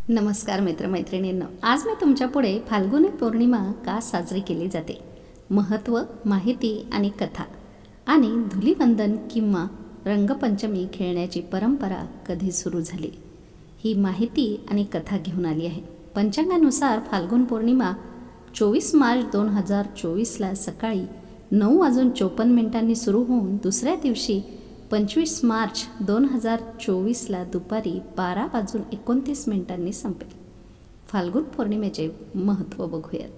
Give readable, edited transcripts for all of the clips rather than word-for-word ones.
नमस्कार मित्रमैत्रिणींनो, आज मी तुमच्यापुढे फाल्गुनी पौर्णिमा का साजरी केली जाते, महत्त्व, माहिती आणि कथा, आणि धुलीवंदन किंवा रंगपंचमी खेळण्याची परंपरा कधी सुरू झाली, ही माहिती आणि कथा घेऊन आली आहे. पंचांगानुसार फाल्गुन पौर्णिमा 24 मार्च 2024ला सकाळी 9:54 सुरू होऊन दुसऱ्या दिवशी 25 मार्च 2024ला दुपारी 12:29 संपेल. फाल्गुन पौर्णिमेचे महत्त्व बघूयात.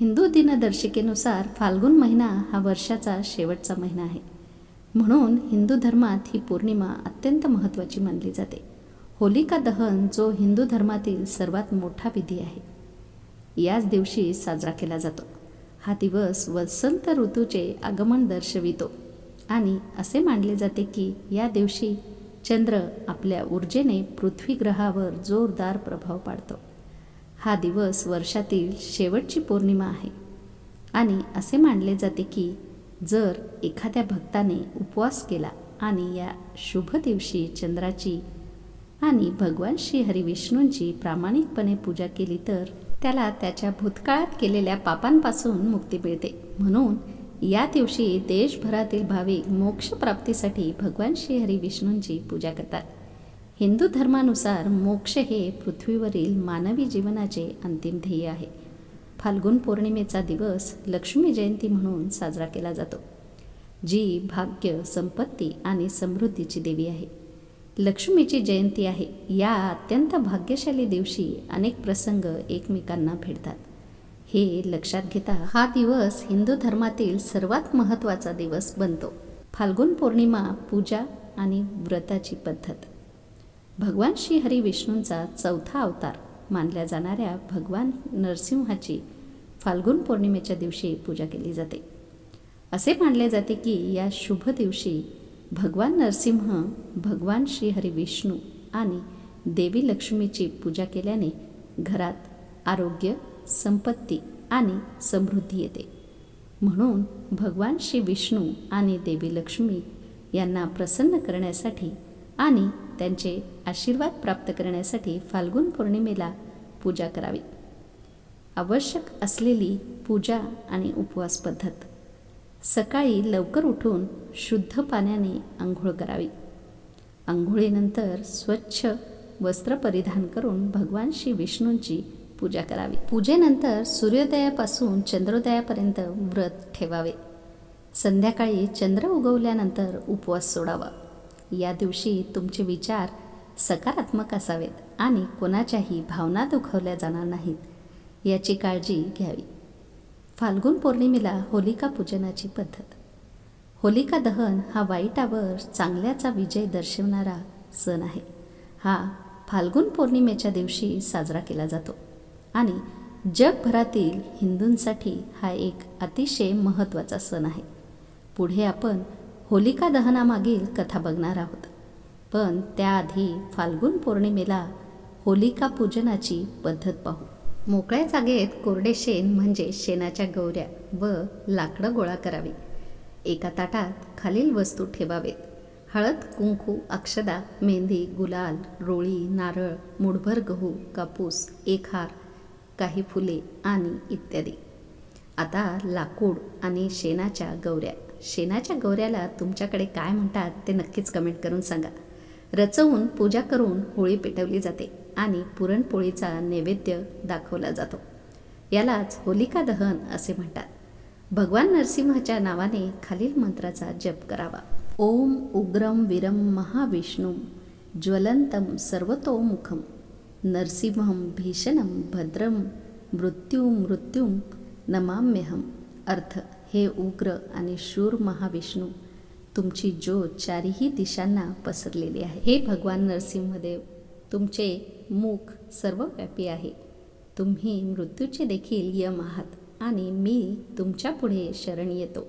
हिंदू दिनदर्शिकेनुसार फाल्गुन महिना हा वर्षाचा शेवटचा महिना आहे, म्हणून हिंदू धर्मात ही पौर्णिमा अत्यंत महत्त्वाची मानली जाते. होलिका दहन जो हिंदू धर्मातील सर्वात मोठा विधी आहे, याच दिवशी साजरा केला जातो. हा दिवस वसंत ऋतूचे आगमन दर्शवितो आणि असे मानले जाते की या दिवशी चंद्र आपल्या ऊर्जेने पृथ्वी ग्रहावर जोरदार प्रभाव पाडतो. हा दिवस वर्षातील शेवटची पौर्णिमा आहे आणि असे मानले जाते की जर एखाद्या भक्ताने उपवास केला आणि या शुभ दिवशी चंद्राची आणि भगवान श्री हरिविष्णूंची प्रामाणिकपणे पूजा केली तर त्याला त्याच्या भूतकाळात केलेल्या पापांपासून मुक्ती मिळते. म्हणून या दिवशी देशभरातील भाविक मोक्षप्राप्तीसाठी भगवान श्री हरिविष्णूंची पूजा करतात. हिंदू धर्मानुसार मोक्ष हे पृथ्वीवरील मानवी जीवनाचे अंतिम ध्येय आहे. फाल्गुन पौर्णिमेचा दिवस लक्ष्मी जयंती म्हणून साजरा केला जातो, जी भाग्य, संपत्ती आणि समृद्धीची देवी आहे. लक्ष्मीची जयंती आहे. या अत्यंत भाग्यशाली दिवशी अनेक प्रसंग एकमेकांना भेटतात. हे लक्षात घेता हा दिवस हिंदू धर्मातील सर्वात महत्त्वाचा दिवस बनतो. फाल्गुन पौर्णिमा पूजा आणि व्रताची पद्धत. भगवान श्री हरिविष्णूंचा चौथा अवतार मानल्या जाणाऱ्या भगवान नरसिंहाची फाल्गुन पौर्णिमेच्या दिवशी पूजा केली जाते. असे मानले जाते की या शुभ दिवशी भगवान नरसिंह, भगवान श्री हरिविष्णू आणि देवी लक्ष्मीची पूजा केल्याने घरात आरोग्य, संपत्ती आणि समृद्धी येते. म्हणून भगवान श्री विष्णू आणि देवी लक्ष्मी यांना प्रसन्न करण्यासाठी आणि त्यांचे आशीर्वाद प्राप्त करण्यासाठी फाल्गुन पौर्णिमेला पूजा करावी. आवश्यक असलेली पूजा आणि उपवास पद्धत. सकाळी लवकर उठून शुद्ध पाण्याने आंघोळ करावी. आंघोळीनंतर स्वच्छ वस्त्र परिधान करून भगवान श्री विष्णूंची पूजा करावी. पूजेनंतर सूर्योदयापासून चंद्रोदयापर्यंत व्रत ठेवावे. संध्याकाळी चंद्र उगवल्यानंतर उपवास सोडावा. या दिवशी तुमचे विचार सकारात्मक असावेत आणि कोणाच्याही भावना दुखावल्या जाणार नाहीत, याची काळजी घ्यावी. फाल्गुन पौर्णिमेला होलिका पूजनाची पद्धत. होलिका दहन हा वाईटावर चांगल्याचा विजय दर्शवणारा सण आहे. हा फाल्गुन पौर्णिमेच्या दिवशी साजरा केला जातो आणि जगभरातील हिंदूंसाठी हा एक अतिशय महत्त्वाचा सण आहे. पुढे आपण होलिका दहनामागील कथा बघणार आहोत, पण त्याआधी फाल्गुन पौर्णिमेला होलिका पूजनाची पद्धत पाहू. मोकळ्या जागेत कोरडे शेण म्हणजे शेणाच्या गौऱ्या व लाकडं गोळा करावी. एका ताटात खालील वस्तू ठेवावेत: हळद, कुंकू, अक्षदा, मेहंदी, गुलाल, रोळी, नारळ, मूठभर गहू, कापूस, एक हार, काही फुले आणि इत्यादी. आता लाकूड आणि शेणाच्या गौऱ्या. शेणाच्या गौऱ्याला तुमच्याकडे काय म्हणतात ते नक्कीच कमेंट करून सांगा. रचवून पूजा करून होळी पेटवली जाते आणि पुरणपोळीचा नैवेद्य दाखवला जातो. यालाच होलिका दहन असे म्हणतात. भगवान नरसिंहाच्या नावाने खालील मंत्राचा जप करावा. ओम उग्रम वीरम महाविष्णुम ज्वलंतम सर्वतोमुखम नरसिंहम भीषणम भद्रम मृत्युम नमाम्यहम. अर्थ: हे उग्र आणि शूर महाविष्णू, तुमची ज्योत चारही दिशांना पसरलेली आहे. हे भगवान नरसिंहदेव, तुमचे मुख सर्वव्यापी आहे. तुम्ही मृत्यूचे देखील यम आहात आणि मी तुमच्या पुढे शरण येतो.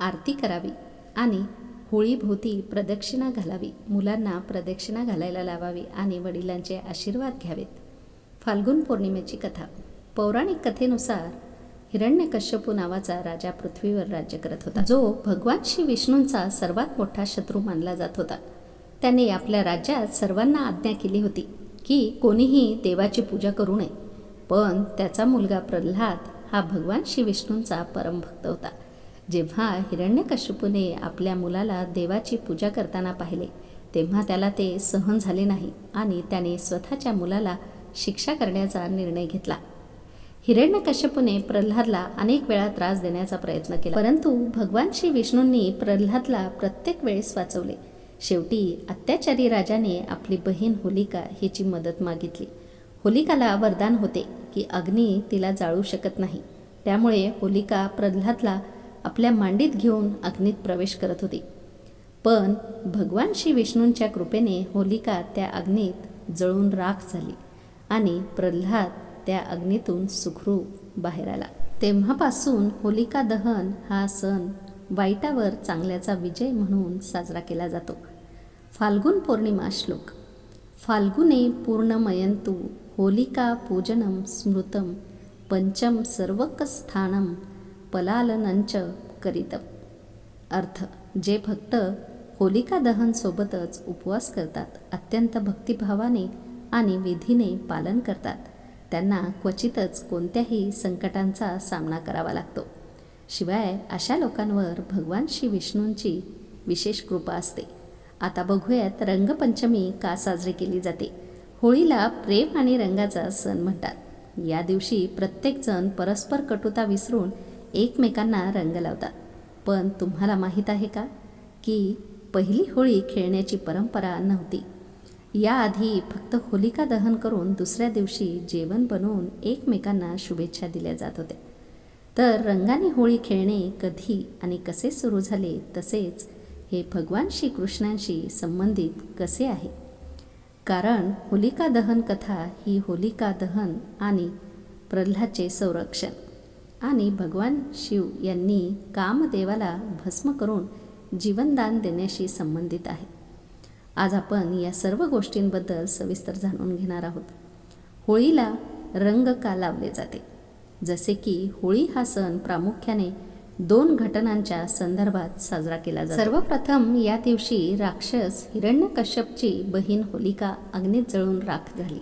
आरती करावी आणि होळीभोवती प्रदक्षिणा घालावी. मुलांना प्रदक्षिणा घालायला लावावी आणि वडिलांचे आशीर्वाद घ्यावेत. फाल्गुन पौर्णिमेची कथा. पौराणिक कथेनुसार हिरण्यकश्यपू नावाचा राजा पृथ्वीवर राज्य करत होता, जो भगवान श्री विष्णूंचा सर्वात मोठा शत्रू मानला जात होता. त्याने आपल्या राज्यात सर्वांना आज्ञा केली होती की कोणीही देवाची पूजा करू नये. पण त्याचा मुलगा प्रल्हाद हा भगवान श्री विष्णूंचा परमभक्त होता. जेव्हा हिरण्यकश्यपूने आपल्या मुलाला देवाची पूजा करताना पाहिले तेव्हा त्याला ते सहन झाले नाही आणि त्याने स्वतःच्या मुलाला शिक्षा करण्याचा निर्णय घेतला. हिरण्यकश्यपूने प्रल्हादला अनेक वेळा त्रास देण्याचा प्रयत्न केला, परंतु भगवान श्री विष्णूंनी प्रल्हादला प्रत्येक वेळेस वाचवले. शेवटी अत्याचारी राजाने आपली बहीण होलिका हिची मदत मागितली. होलिकाला वरदान होते की अग्नी तिला जाळू शकत नाही. त्यामुळे होलिका प्रल्हादला आपल्या मांडीत घेऊन अग्नीत प्रवेश करत होती. पण भगवान श्री विष्णूंच्या कृपेने होलिका त्या अग्नीत जळून राख झाली आणि प्रल्हाद त्या अग्नीतून सुखरूप बाहेर आला. तेव्हापासून होलिका दहन हा सण वाईटावर चांगल्याचा विजय म्हणून साजरा केला जातो. फाल्गुन पौर्णिमा श्लोक. फाल्गुने पूर्णमयंतु होलिका पूजनम स्मृतम पंचम सर्वकस्थानम पलालनंच करितम. अर्थ, जे भक्त होलिका दहन सोबतच उपवास करतात, अत्यंत भक्तिभावाने आणि विधीने पालन करतात, त्यांना क्वचितच कोणत्याही संकटांचा सामना करावा लागतो. शिवाय अशा लोकांवर भगवान श्री विष्णूंची विशेष कृपा असते. आता बघूयात रंगपंचमी का साजरी केली जाते. होळीला प्रेम आणि रंगाचा सण म्हणतात. या दिवशी प्रत्येकजण परस्पर कटुता विसरून एकमेकांना रंग लावतात. पण तुम्हाला माहीत आहे का की पहिली होळी खेळण्याची परंपरा नव्हती. याआधी फक्त होलिका दहन करून दुसऱ्या दिवशी जेवण बनवून एकमेकांना शुभेच्छा दिल्या जात होत्या. तर रंगाने होळी खेळणे कधी आणि कसे सुरू झाले, तसेच हे भगवान श्रीकृष्णांशी संबंधित कसे आहे. कारण होलिका दहन कथा ही होलिका दहन आणि प्रल्हादचे संरक्षण आणि भगवान शिव यांनी कामदेवाला भस्म करून जीवनदान देण्याशी संबंधित आहे. आज आपण या सर्व गोष्टींबद्दल सविस्तर जाणून घेणार आहोत. होळीला रंग का लावले जाते. जसे की होळी हा सण प्रामुख्याने 2 घटनांच्या संदर्भात साजरा केला जातो. सर्वप्रथम या दिवशी राक्षस हिरण्यकश्यपची बहीण होलिका अग्नीत जळून राख झाली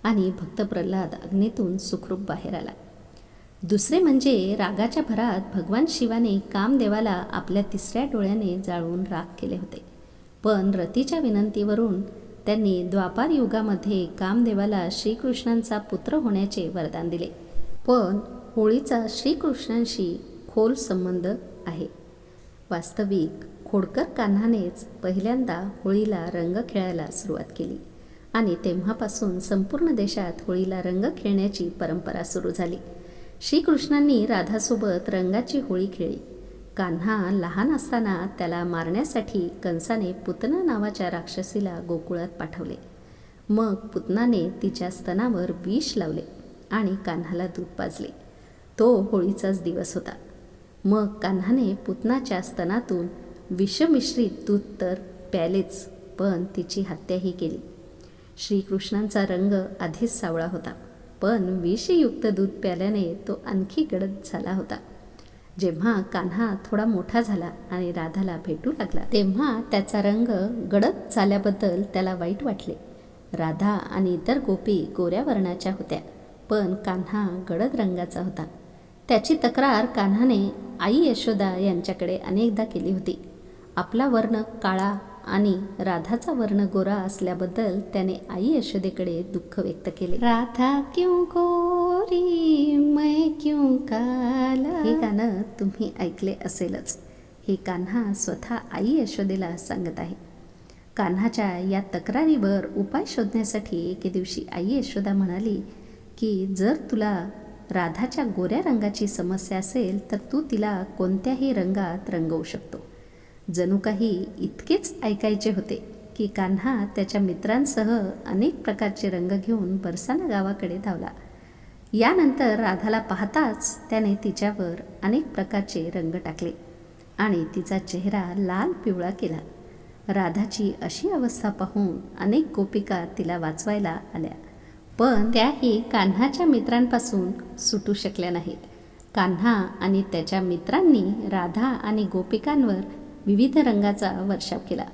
आणि भक्त प्रल्हाद अग्नीतून सुखरूप बाहेर आला. दुसरे म्हणजे रागाच्या भरात भगवान शिवाने कामदेवाला आपल्या 3ऱ्या डोळ्याने जाळून राख केले होते. पण रतीच्या विनंतीवरून त्यांनी द्वापार युगामध्ये कामदेवाला श्रीकृष्णांचा पुत्र होण्याचे वरदान दिले. पण होळीचा श्रीकृष्णांशी खोल संबंध आहे. वास्तविक खोडकर कान्हानेच पहिल्यांदा होळीला रंग खेळायला सुरुवात केली आणि तेव्हापासून संपूर्ण देशात होळीला रंग खेळण्याची परंपरा सुरू झाली. श्रीकृष्णांनी राधासोबत रंगाची होळी खेळली. कान्हा लहान असताना त्याला मारण्यासाठी कंसाने पुतना नावाच्या राक्षसीला गोकुळात पाठवले. मग पुतनाने तिच्या स्तनावर विष लावले आणि कान्हाला दूध पाजले. तो होळीचाच दिवस होता. मग कान्हाने पुतनाच्या स्तनातून विषमिश्रित दूध तर प्यालेच, पण तिची हत्याही केली. श्रीकृष्णांचा रंग आधीच सावळा होता, पण विषयुक्त दूध प्याल्याने तो आणखी गडद झाला होता. जेव्हा कान्हा थोडा मोठा झाला आणि राधाला भेटू लागला तेव्हा त्याचा रंग गडद झाल्याबद्दल त्याला वाईट वाटले. राधा आणि इतर गोपी गोऱ्या वर्णाच्या होत्या, पण कान्हा गडद रंगाचा होता. त्याची तक्रार कान्हाने आई यशोदा यांच्याकडे अनेकदा केली होती. आपला वर्ण काळा आणि राधाचा वर्ण गोरा असल्याबद्दल त्याने आई यशोदेकडे दुःख व्यक्त केले. राधा क्यों गोरी मैं क्यों काला, हे गाणं तुम्ही ऐकले असेलच. हे कान्हा स्वतः आई यशोदेला सांगत आहे. कान्हाच्या या तक्रारीवर उपाय शोधण्यासाठी एके दिवशी आई यशोदा म्हणाली की जर तुला राधाच्या गोऱ्या रंगाची समस्या असेल तर तू तिला कोणत्याही रंगात रंगवू शकतो. जणू काही इतकेच ऐकायचे होते की कान्हा त्याच्या मित्रांसह अनेक प्रकारचे रंग घेऊन बरसाना गावाकडे धावला. यानंतर राधाला पाहताच त्याने तिच्यावर अनेक प्रकारचे रंग टाकले आणि तिचा चेहरा लाल पिवळा केला. राधाची अशी अवस्था पाहून अनेक गोपिका तिला वाचवायला आल्या, पण त्याही कान्हाच्या मित्रांपासून सुटू शकल्या नाहीत. कान्हा आणि त्याच्या मित्रांनी राधा आणि गोपिकांवर विविध रंगाचा वर्षाव केला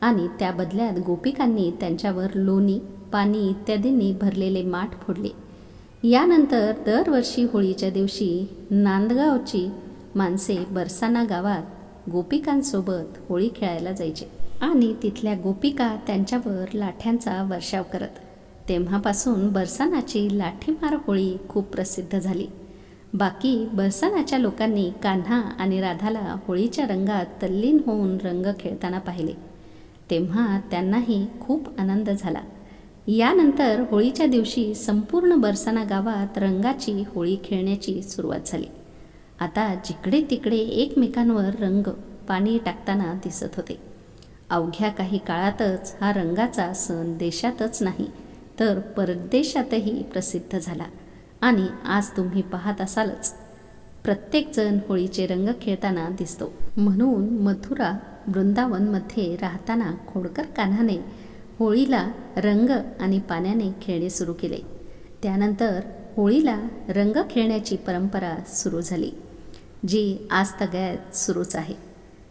आणि त्या बदल्यात गोपिकांनी त्यांच्यावर लोणी, पाणी इत्यादींनी भरलेले माठ फोडले. यानंतर दरवर्षी होळीच्या दिवशी नांदगावची माणसे बरसाना गावात गोपिकांसोबत होळी खेळायला जायचे आणि तिथल्या गोपिका त्यांच्यावर लाठ्यांचा वर्षाव करत. तेव्हापासून बरसानाची लाठीमार होळी खूप प्रसिद्ध झाली. बाकी बरसानाच्या लोकांनी कान्हा आणि राधाला होळीच्या रंगात तल्लीन होऊन रंग खेळताना पाहिले. तेव्हा त्यांनाही खूप आनंद झाला. यानंतर होळीच्या दिवशी संपूर्ण बरसाना गावात रंगाची होळी खेळण्याची सुरुवात झाली. आता जिकडे तिकडे एकमेकांवर रंग पाणी टाकताना दिसत होते. अवघ्या काही काळातच हा रंगाचा सण देशातच नाही तर परदेशातही प्रसिद्ध झाला आणि आज तुम्ही पाहत असालच प्रत्येकजण होळीचे रंग खेळताना दिसतो. म्हणून मथुरा वृंदावनमध्ये राहताना खोडकर कान्हाने होळीला रंग आणि पाण्याने खेळणे सुरू केले. त्यानंतर होळीला रंग खेळण्याची परंपरा सुरू झाली, जी आज तगायत सुरूच आहे.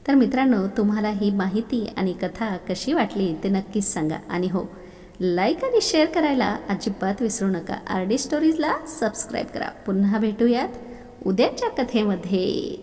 तर मित्रांनो, तुम्हाला ही माहिती आणि कथा कशी वाटली ते नक्कीच सांगा. आणि हो, लाईक आणि शेअर करायला अजिबात विसरू नका. RD स्टोरीजला सबस्क्राईब करा. पुन्हा भेटूयात उद्याच्या कथेमध्ये.